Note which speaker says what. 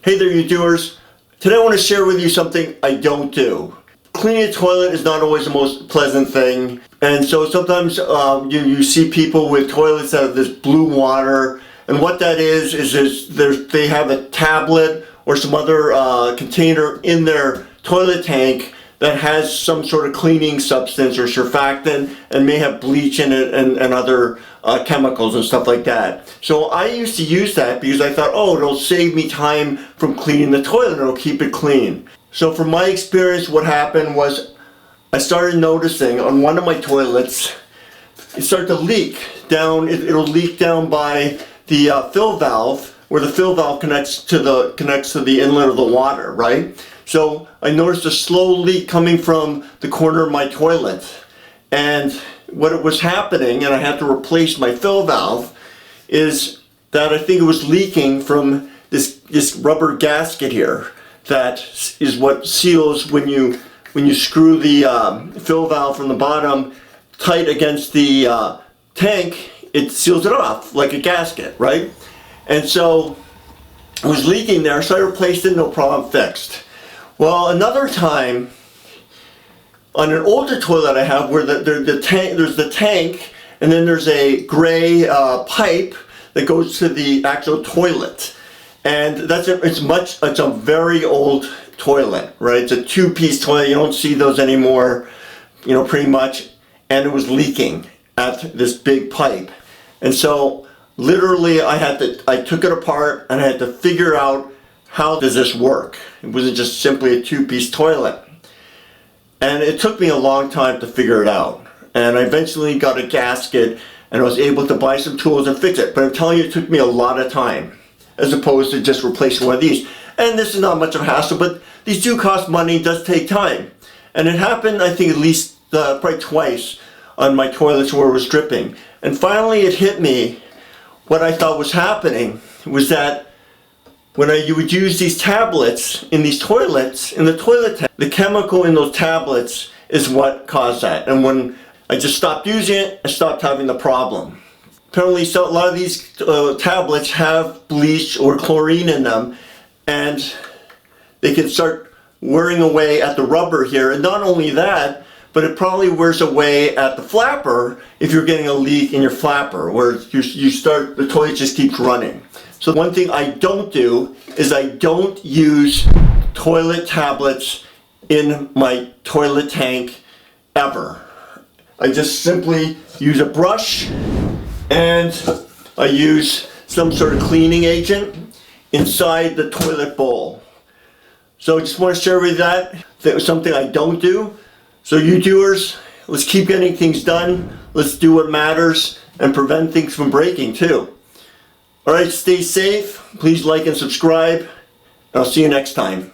Speaker 1: Hey there, you doers. Today I want to share with you something I don't do. Cleaning a toilet is not always the most pleasant thing, and so sometimes you see people with toilets that have this blue water, and what that is they have a tablet or some other container in their toilet tank that has some sort of cleaning substance or surfactant and may have bleach in it and other chemicals and stuff like that. So I used to use that because I thought, oh, it'll save me time from cleaning the toilet, it'll keep it clean. So from my experience, what happened was I started noticing on one of my toilets, it started to leak down, it'll leak down by the fill valve, where the fill valve connects to the inlet of the water, right? So I noticed a slow leak coming from the corner of my toilet, and what it was happening, and I had to replace my fill valve, is that I think it was leaking from this rubber gasket here that is what seals when you screw the fill valve from the bottom tight against the tank. It seals it off like a gasket, right? And so it was leaking there, so I replaced it, no problem, fixed. Well, another time, on an older toilet I have, where there's the tank, and then there's a gray pipe that goes to the actual toilet, and it's a very old toilet, right? It's a two-piece toilet. You don't see those anymore, pretty much. And it was leaking at this big pipe, and so literally I took it apart and I had to figure out, how does this work? It wasn't just simply a two-piece toilet. And it took me a long time to figure it out. And I eventually got a gasket and I was able to buy some tools and fix it. But I'm telling you, it took me a lot of time, as opposed to just replacing one of these. And this is not much of a hassle, but these do cost money, it does take time. And it happened, I think, at least probably twice on my toilets where it was dripping. And finally it hit me, what I thought was happening was that when you would use these tablets in these toilets, in the toilet tank, the chemical in those tablets is what caused that. And when I just stopped using it, I stopped having the problem. Apparently, a lot of these tablets have bleach or chlorine in them, and they can start wearing away at the rubber here. And not only that, but it probably wears away at the flapper if you're getting a leak in your flapper, where the toilet just keeps running. So one thing I don't do is I don't use toilet tablets in my toilet tank ever. I just simply use a brush and I use some sort of cleaning agent inside the toilet bowl. So I just want to share with you that was something I don't do. So you doers, let's keep getting things done. Let's do what matters and prevent things from breaking too. Alright, stay safe. Please like and subscribe. And I'll see you next time.